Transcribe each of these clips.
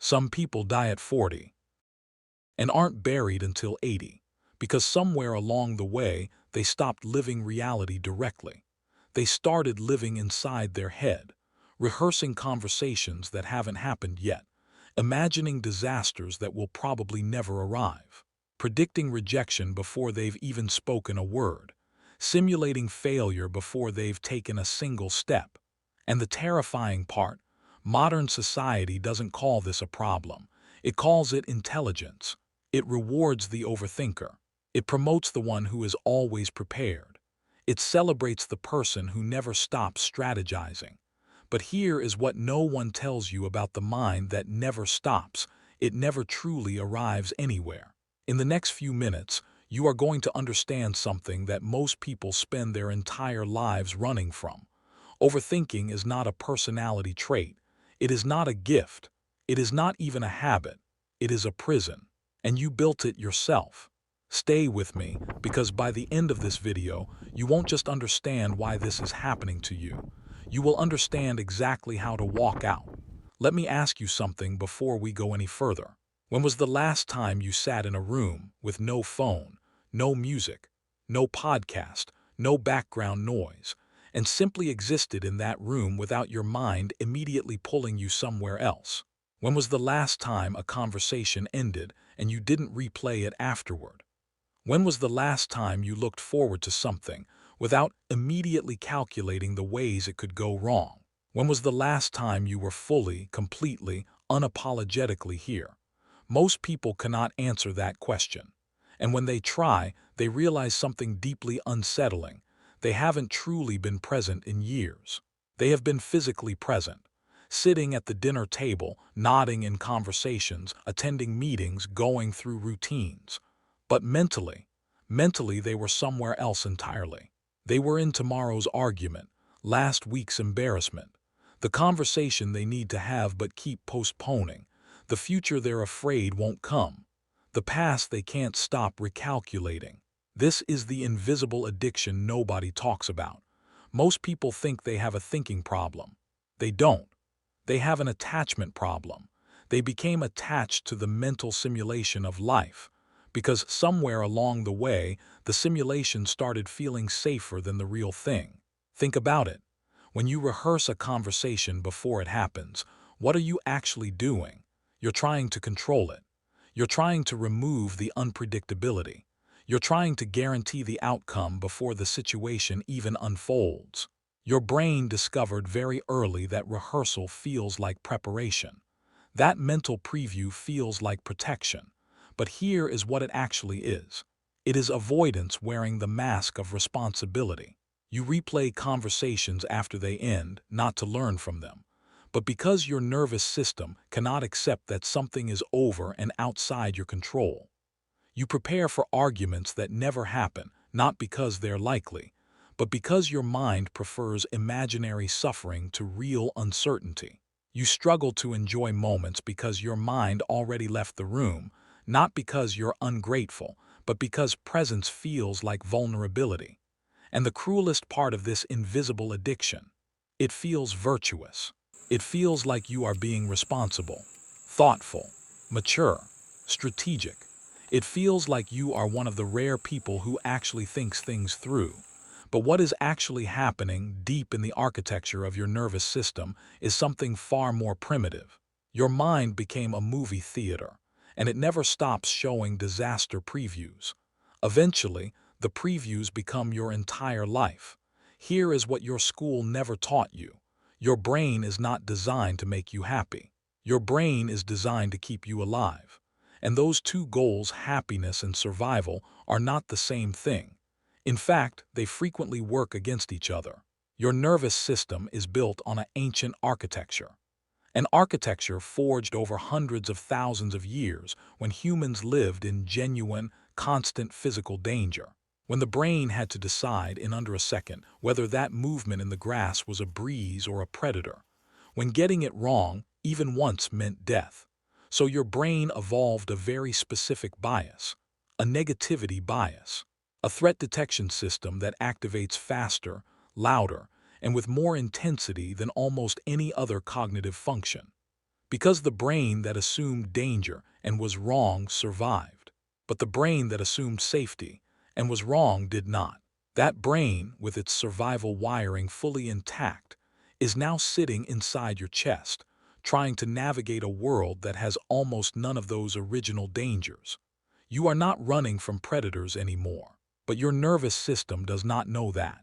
Some people die at 40 and aren't buried until 80 because somewhere along the way they stopped living reality directly. They started living inside their head, rehearsing conversations that haven't happened yet, imagining disasters that will probably never arrive, predicting rejection before they've even spoken a word, simulating failure before they've taken a single step. And the terrifying part, modern society doesn't call this a problem. It calls it intelligence. It rewards the overthinker. It promotes the one who is always prepared. It celebrates the person who never stops strategizing. But here is what no one tells you about the mind that never stops. It never truly arrives anywhere. In the next few minutes, you are going to understand something that most people spend their entire lives running from. Overthinking is not a personality trait. It is not a gift. It is not even a habit. It is a prison. And you built it yourself. Stay with me, because by the end of this video, you won't just understand why this is happening to you. You will understand exactly how to walk out. Let me ask you something before we go any further. When was the last time you sat in a room with no phone, no music, no podcast, no background noise, and simply existed in that room without your mind immediately pulling you somewhere else? When was the last time a conversation ended and you didn't replay it afterward? When was the last time you looked forward to something without immediately calculating the ways it could go wrong? When was the last time you were fully, completely, unapologetically here? Most people cannot answer that question. And when they try, they realize something deeply unsettling. They haven't truly been present in years. They have been physically present, sitting at the dinner table, nodding in conversations, attending meetings, going through routines. But mentally they were somewhere else entirely. They were in tomorrow's argument, last week's embarrassment, the conversation they need to have but keep postponing, the future they're afraid won't come, the past they can't stop recalculating. This is the invisible addiction nobody talks about. Most people think they have a thinking problem. They don't. They have an attachment problem. They became attached to the mental simulation of life, because somewhere along the way, the simulation started feeling safer than the real thing. Think about it. When you rehearse a conversation before it happens, what are you actually doing? You're trying to control it. You're trying to remove the unpredictability. You're trying to guarantee the outcome before the situation even unfolds. Your brain discovered very early that rehearsal feels like preparation. That mental preview feels like protection. But here is what it actually is. It is avoidance wearing the mask of responsibility. You replay conversations after they end, not to learn from them, but because your nervous system cannot accept that something is over and outside your control. You prepare for arguments that never happen, not because they're likely, but because your mind prefers imaginary suffering to real uncertainty. You struggle to enjoy moments because your mind already left the room, not because you're ungrateful, but because presence feels like vulnerability. And the cruelest part of this invisible addiction, it feels virtuous. It feels like you are being responsible, thoughtful, mature, strategic. It feels like you are one of the rare people who actually thinks things through. But what is actually happening deep in the architecture of your nervous system is something far more primitive. Your mind became a movie theater, and it never stops showing disaster previews. Eventually, the previews become your entire life. Here is what your school never taught you. Your brain is not designed to make you happy. Your brain is designed to keep you alive. And those two goals, happiness and survival, are not the same thing. In fact, they frequently work against each other. Your nervous system is built on an ancient architecture. An architecture forged over hundreds of thousands of years when humans lived in genuine, constant physical danger. When the brain had to decide in under a second whether that movement in the grass was a breeze or a predator. When getting it wrong, even once, meant death. So your brain evolved a very specific bias, a negativity bias, a threat detection system that activates faster, louder, and with more intensity than almost any other cognitive function. Because the brain that assumed danger and was wrong survived. But the brain that assumed safety and was wrong did not. That brain, with its survival wiring fully intact, is now sitting inside your chest, trying to navigate a world that has almost none of those original dangers. You are not running from predators anymore, but your nervous system does not know that.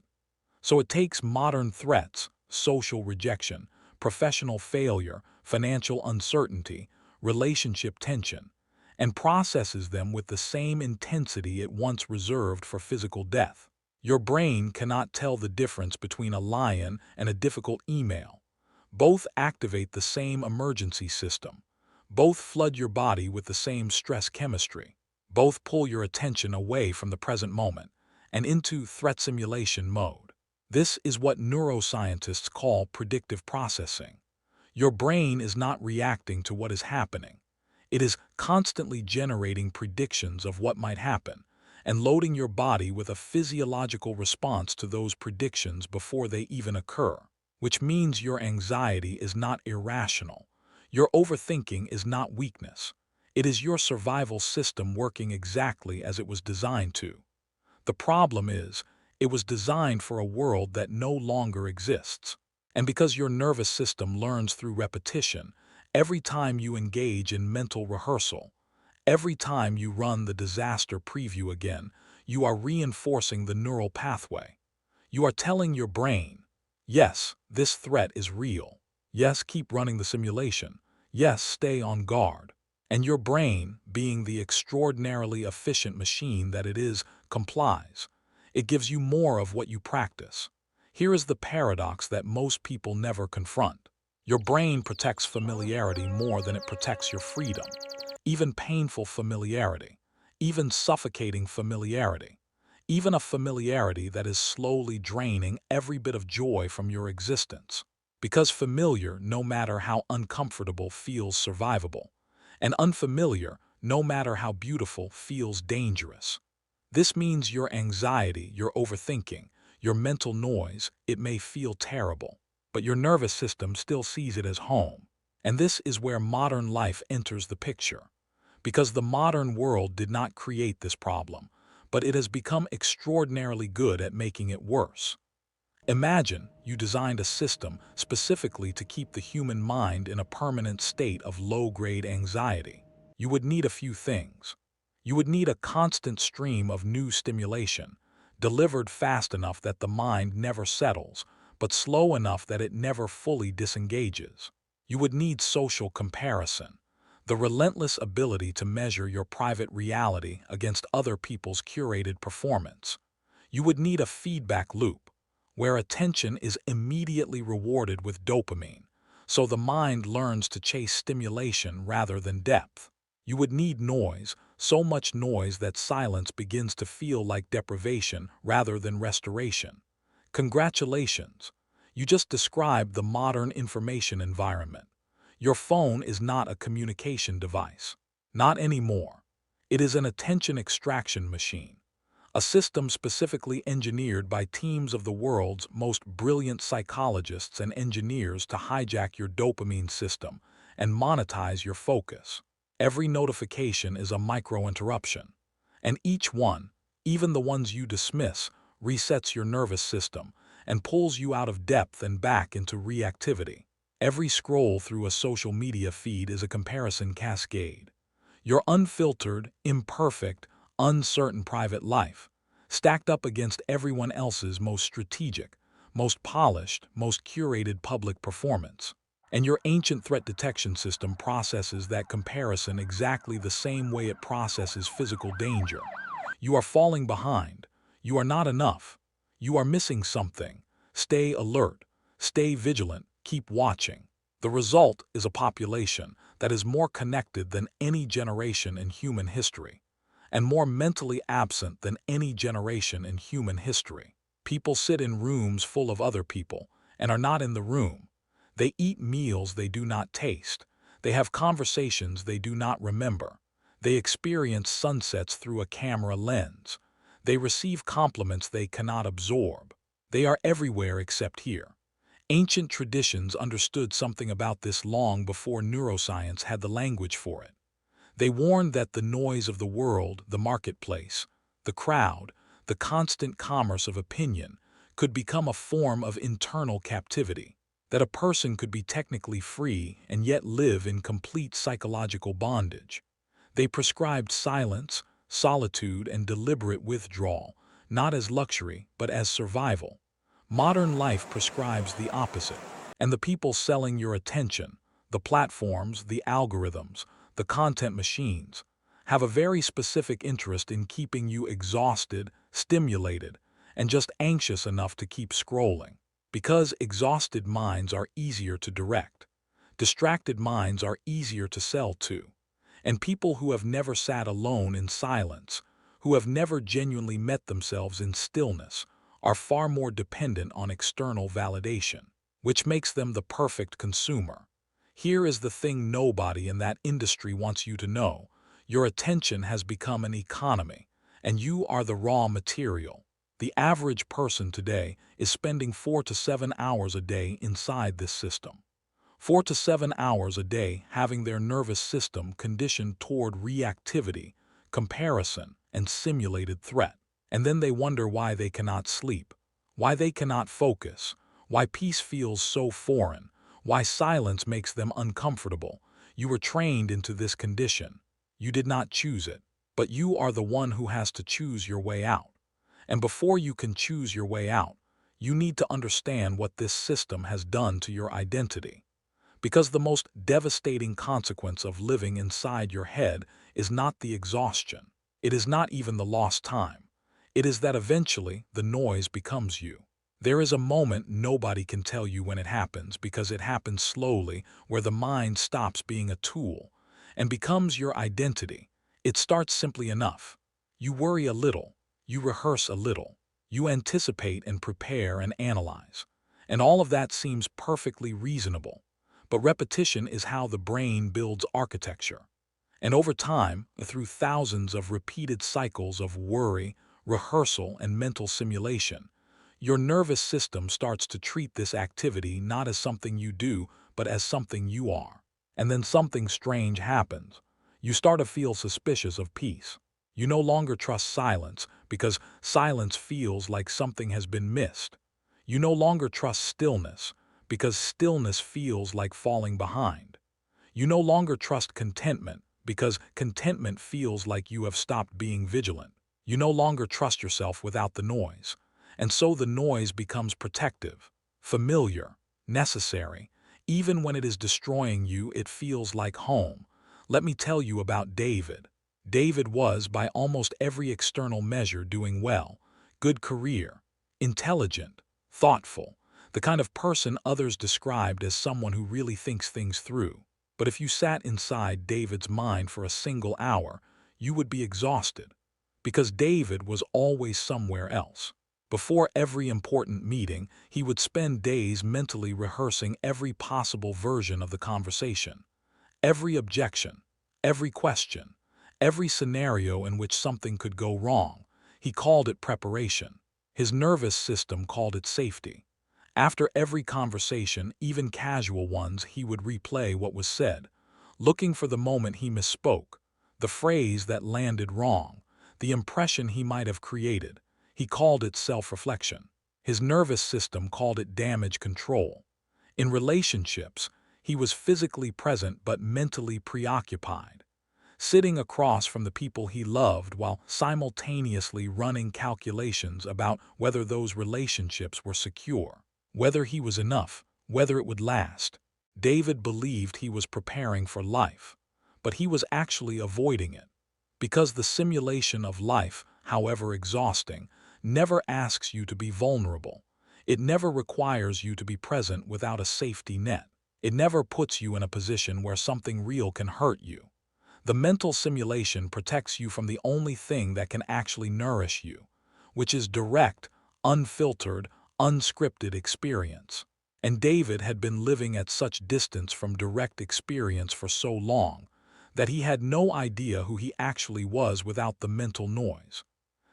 So it takes modern threats, social rejection, professional failure, financial uncertainty, relationship tension, and processes them with the same intensity it once reserved for physical death. Your brain cannot tell the difference between a lion and a difficult email. Both activate the same emergency system. Both flood your body with the same stress chemistry. Both pull your attention away from the present moment and into threat simulation mode. This is what neuroscientists call predictive processing. Your brain is not reacting to what is happening. It is constantly generating predictions of what might happen and loading your body with a physiological response to those predictions before they even occur, which means your anxiety is not irrational. Your overthinking is not weakness. It is your survival system working exactly as it was designed to. The problem is, it was designed for a world that no longer exists. And because your nervous system learns through repetition, every time you engage in mental rehearsal, every time you run the disaster preview again, you are reinforcing the neural pathway. You are telling your brain, yes, this threat is real. Yes, keep running the simulation. Yes, stay on guard. And your brain, being the extraordinarily efficient machine that it is, complies. It gives you more of what you practice. Here is the paradox that most people never confront. Your brain protects familiarity more than it protects your freedom. Even painful familiarity. Even suffocating familiarity. Even a familiarity that is slowly draining every bit of joy from your existence. Because familiar, no matter how uncomfortable, feels survivable. And unfamiliar, no matter how beautiful, feels dangerous. This means your anxiety, your overthinking, your mental noise, it may feel terrible, but your nervous system still sees it as home. And this is where modern life enters the picture. Because the modern world did not create this problem, but it has become extraordinarily good at making it worse. Imagine you designed a system specifically to keep the human mind in a permanent state of low-grade anxiety. You would need a few things. You would need a constant stream of new stimulation, delivered fast enough that the mind never settles, but slow enough that it never fully disengages. You would need social comparison, the relentless ability to measure your private reality against other people's curated performance. You would need a feedback loop, where attention is immediately rewarded with dopamine, so the mind learns to chase stimulation rather than depth. You would need noise, so much noise that silence begins to feel like deprivation rather than restoration. Congratulations! You just described the modern information environment. Your phone is not a communication device. Not anymore. It is an attention extraction machine. A system specifically engineered by teams of the world's most brilliant psychologists and engineers to hijack your dopamine system and monetize your focus. Every notification is a micro-interruption, and each one, even the ones you dismiss, resets your nervous system and pulls you out of depth and back into reactivity. Every scroll through a social media feed is a comparison cascade. Your unfiltered, imperfect, uncertain private life, stacked up against everyone else's most strategic, most polished, most curated public performance. And your ancient threat detection system processes that comparison exactly the same way it processes physical danger. You are falling behind. You are not enough. You are missing something. Stay alert. Stay vigilant. Keep watching. The result is a population that is more connected than any generation in human history, and more mentally absent than any generation in human history. People sit in rooms full of other people and are not in the room. They eat meals they do not taste. They have conversations they do not remember. They experience sunsets through a camera lens. They receive compliments they cannot absorb. They are everywhere except here. Ancient traditions understood something about this long before neuroscience had the language for it. They warned that the noise of the world, the marketplace, the crowd, the constant commerce of opinion, could become a form of internal captivity, that a person could be technically free and yet live in complete psychological bondage. They prescribed silence, solitude, and deliberate withdrawal, not as luxury, but as survival. Modern life prescribes the opposite, and the people selling your attention, the platforms, the algorithms, the content machines, have a very specific interest in keeping you exhausted, stimulated, and just anxious enough to keep scrolling. Because exhausted minds are easier to direct, distracted minds are easier to sell to, and people who have never sat alone in silence, who have never genuinely met themselves in stillness, are far more dependent on external validation, which makes them the perfect consumer. Here is the thing nobody in that industry wants you to know. Your attention has become an economy, and you are the raw material. The average person today is spending 4 to 7 hours a day inside this system. 4 to 7 hours a day having their nervous system conditioned toward reactivity, comparison, and simulated threat. And then they wonder why they cannot sleep, why they cannot focus, why peace feels so foreign, why silence makes them uncomfortable. You were trained into this condition. You did not choose it, but you are the one who has to choose your way out. And before you can choose your way out, you need to understand what this system has done to your identity. Because the most devastating consequence of living inside your head is not the exhaustion. It is not even the lost time. It is that eventually the noise becomes you. There is a moment nobody can tell you when it happens because it happens slowly, where the mind stops being a tool and becomes your identity. It starts simply enough. You worry a little. You rehearse a little. You anticipate and prepare and analyze. And all of that seems perfectly reasonable. But repetition is how the brain builds architecture. And over time, through thousands of repeated cycles of worry, rehearsal, and mental simulation, your nervous system starts to treat this activity not as something you do, but as something you are. And then something strange happens. You start to feel suspicious of peace. You no longer trust silence because silence feels like something has been missed. You no longer trust stillness because stillness feels like falling behind. You no longer trust contentment because contentment feels like you have stopped being vigilant. You no longer trust yourself without the noise. And so the noise becomes protective, familiar, necessary. Even when it is destroying you, it feels like home. Let me tell you about David. David was, by almost every external measure, doing well. Good career, intelligent, thoughtful, the kind of person others described as someone who really thinks things through. But if you sat inside David's mind for a single hour, you would be exhausted, because David was always somewhere else. Before every important meeting, he would spend days mentally rehearsing every possible version of the conversation, every objection, every question, every scenario in which something could go wrong. He called it preparation. His nervous system called it safety. After every conversation, even casual ones, he would replay what was said, looking for the moment he misspoke, the phrase that landed wrong, the impression he might have created. He called it self-reflection. His nervous system called it damage control. In relationships, he was physically present but mentally preoccupied, sitting across from the people he loved while simultaneously running calculations about whether those relationships were secure, whether he was enough, whether it would last. David believed he was preparing for life, but he was actually avoiding it, because the simulation of life, however exhausting, never asks you to be vulnerable. It never requires you to be present without a safety net. It never puts you in a position where something real can hurt you. The mental simulation protects you from the only thing that can actually nourish you, which is direct, unfiltered, unscripted experience. And David had been living at such distance from direct experience for so long that he had no idea who he actually was without the mental noise.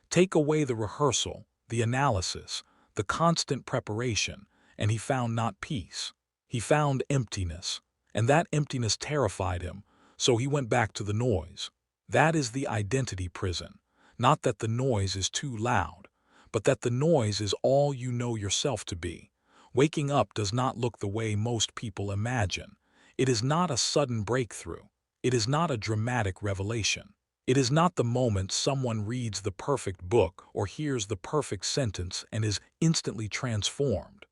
Take away the rehearsal, the analysis, the constant preparation, and he found not peace. He found emptiness, and that emptiness terrified him, so he went back to the noise. That is the identity prison. Not that the noise is too loud, but that the noise is all you know yourself to be. Waking up does not look the way most people imagine. It is not a sudden breakthrough. It is not a dramatic revelation. It is not the moment someone reads the perfect book or hears the perfect sentence and is instantly transformed.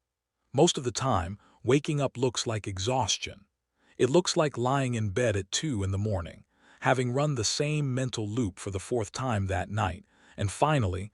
Most of the time, waking up looks like exhaustion. It looks like lying in bed at 2 in the morning, having run the same mental loop for the fourth time that night, and finally,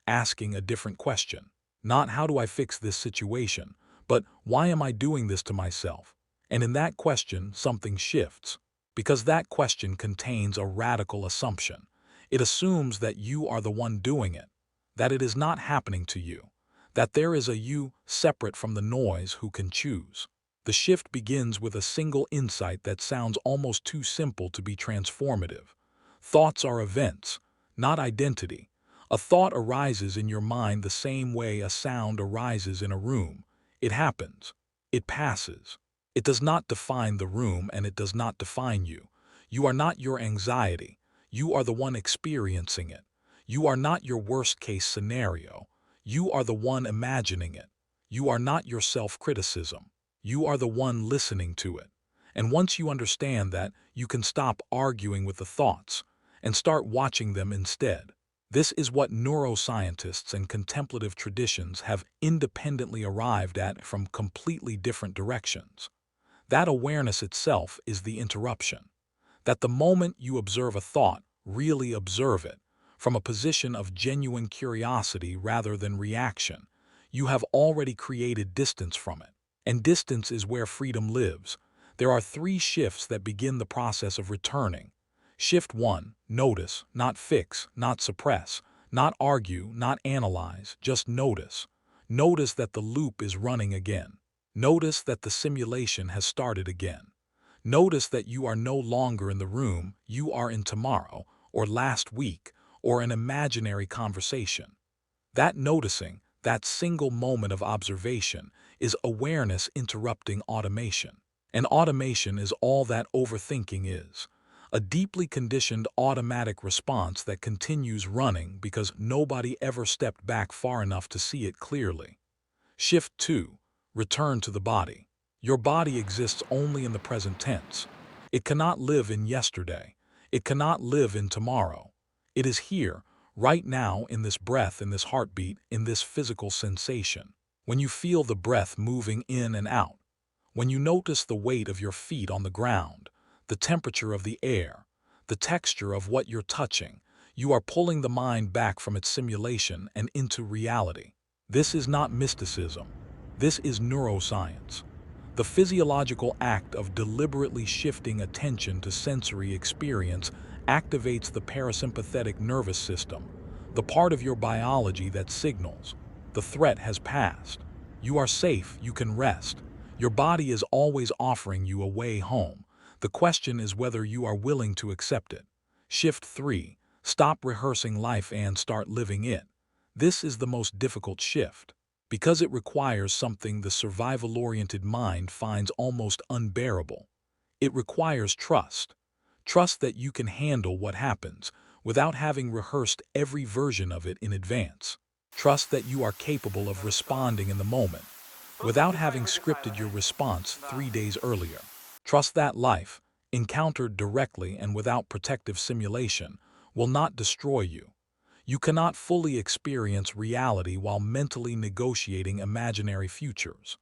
asking a different question. Not how do I fix this situation, but why am I doing this to myself? And in that question, something shifts. Because that question contains a radical assumption. It assumes that you are the one doing it, that it is not happening to you, that there is a you separate from the noise who can choose. The shift begins with a single insight that sounds almost too simple to be transformative. Thoughts are events, not identity. A thought arises in your mind the same way a sound arises in a room. It happens. It passes. It does not define the room, and it does not define you. You are not your anxiety. You are the one experiencing it. You are not your worst-case scenario. You are the one imagining it. You are not your self-criticism. You are the one listening to it. And once you understand that, you can stop arguing with the thoughts and start watching them instead. This is what neuroscientists and contemplative traditions have independently arrived at from completely different directions. That awareness itself is the interruption. That the moment you observe a thought, really observe it, from a position of genuine curiosity rather than reaction, you have already created distance from it. And distance is where freedom lives. There are 3 shifts that begin the process of returning. Shift 1, notice, not fix, not suppress, not argue, not analyze, just notice. Notice that the loop is running again. Notice that the simulation has started again. Notice that you are no longer in the room, you are in tomorrow, or last week, or an imaginary conversation. That noticing, that single moment of observation, is awareness interrupting automation. And automation is all that overthinking is. A deeply conditioned automatic response that continues running because nobody ever stepped back far enough to see it clearly. Shift 2. Return to the body. Your body exists only in the present tense. It cannot live in yesterday. It cannot live in tomorrow. It is here, right now, in this breath, in this heartbeat, in this physical sensation. When you feel the breath moving in and out, when you notice the weight of your feet on the ground, the temperature of the air, the texture of what you're touching, you are pulling the mind back from its simulation and into reality. This is not mysticism. This is neuroscience. The physiological act of deliberately shifting attention to sensory experience activates the parasympathetic nervous system, the part of your biology that signals, the threat has passed. You are safe, you can rest. Your body is always offering you a way home. The question is whether you are willing to accept it. Shift 3. Stop rehearsing life and start living it. This is the most difficult shift, because it requires something the survival-oriented mind finds almost unbearable. It requires trust. Trust that you can handle what happens without having rehearsed every version of it in advance. Trust that you are capable of responding in the moment without having scripted your response 3 days earlier. Trust that life, encountered directly and without protective simulation, will not destroy you. You cannot fully experience reality while mentally negotiating imaginary futures.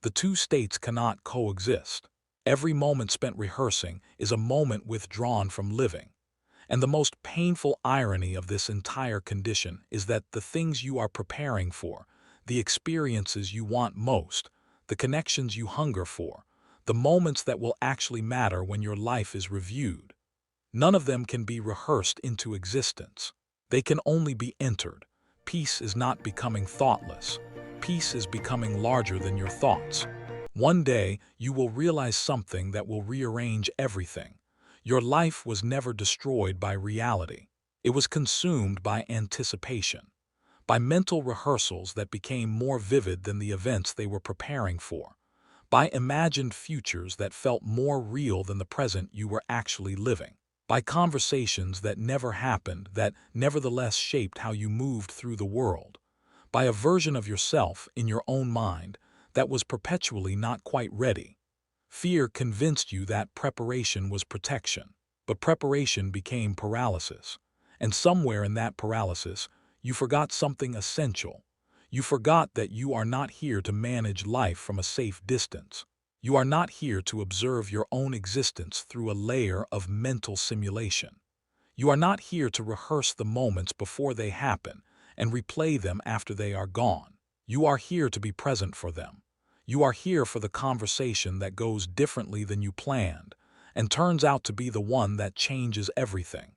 The 2 states cannot coexist. Every moment spent rehearsing is a moment withdrawn from living. And the most painful irony of this entire condition is that the things you are preparing for, the experiences you want most, the connections you hunger for, the moments that will actually matter when your life is reviewed, none of them can be rehearsed into existence. They can only be entered. Peace is not becoming thoughtless. Peace is becoming larger than your thoughts. One day, you will realize something that will rearrange everything. Your life was never destroyed by reality. It was consumed by anticipation. by mental rehearsals that became more vivid than the events they were preparing for, by imagined futures that felt more real than the present you were actually living, by conversations that never happened that nevertheless shaped how you moved through the world, by a version of yourself in your own mind that was perpetually not quite ready. Fear convinced you that preparation was protection, but preparation became paralysis. And somewhere in that paralysis, you forgot something essential. You forgot that you are not here to manage life from a safe distance. You are not here to observe your own existence through a layer of mental simulation. You are not here to rehearse the moments before they happen and replay them after they are gone. You are here to be present for them. You are here for the conversation that goes differently than you planned and turns out to be the one that changes everything.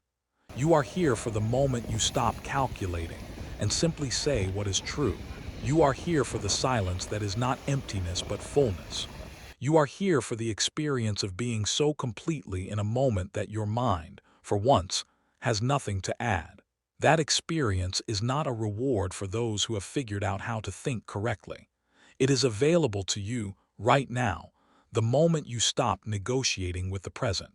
You are here for the moment you stop calculating and simply say what is true. You are here for the silence that is not emptiness but fullness. You are here for the experience of being so completely in a moment that your mind, for once, has nothing to add. That experience is not a reward for those who have figured out how to think correctly. It is available to you right now, the moment you stop negotiating with the present.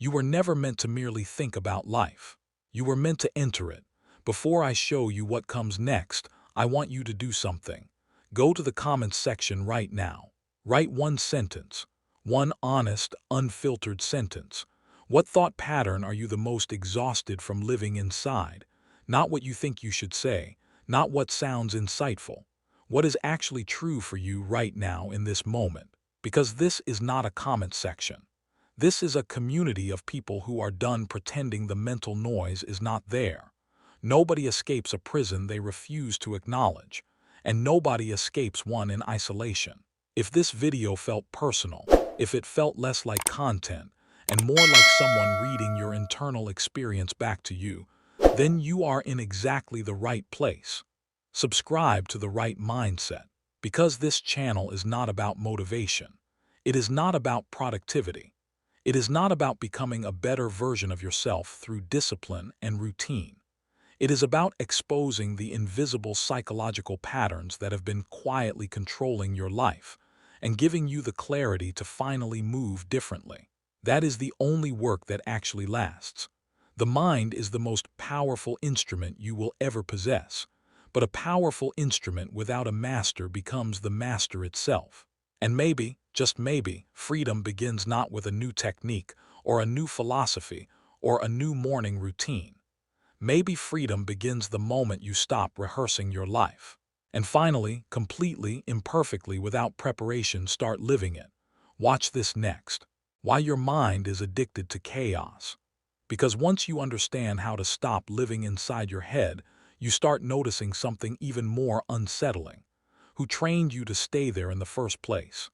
You were never meant to merely think about life. You were meant to enter it. Before I show you what comes next, I want you to do something. Go to the comments section right now. Write one sentence. One honest, unfiltered sentence. What thought pattern are you the most exhausted from living inside? Not what you think you should say, not what sounds insightful. What is actually true for you right now in this moment? Because this is not a comment section. This is a community of people who are done pretending the mental noise is not there. Nobody escapes a prison they refuse to acknowledge, and nobody escapes one in isolation. If this video felt personal, if it felt less like content and more like someone reading your internal experience back to you, then you are in exactly the right place. Subscribe to the right mindset, because this channel is not about motivation. It is not about productivity. It is not about becoming a better version of yourself through discipline and routine. It is about exposing the invisible psychological patterns that have been quietly controlling your life and giving you the clarity to finally move differently. That is the only work that actually lasts. The mind is the most powerful instrument you will ever possess, but a powerful instrument without a master becomes the master itself. And maybe, just maybe, freedom begins not with a new technique or a new philosophy or a new morning routine. Maybe freedom begins the moment you stop rehearsing your life. And finally, completely, imperfectly, without preparation, start living it. Watch this next. Why your mind is addicted to chaos. Because once you understand how to stop living inside your head, you start noticing something even more unsettling. Who trained you to stay there in the first place?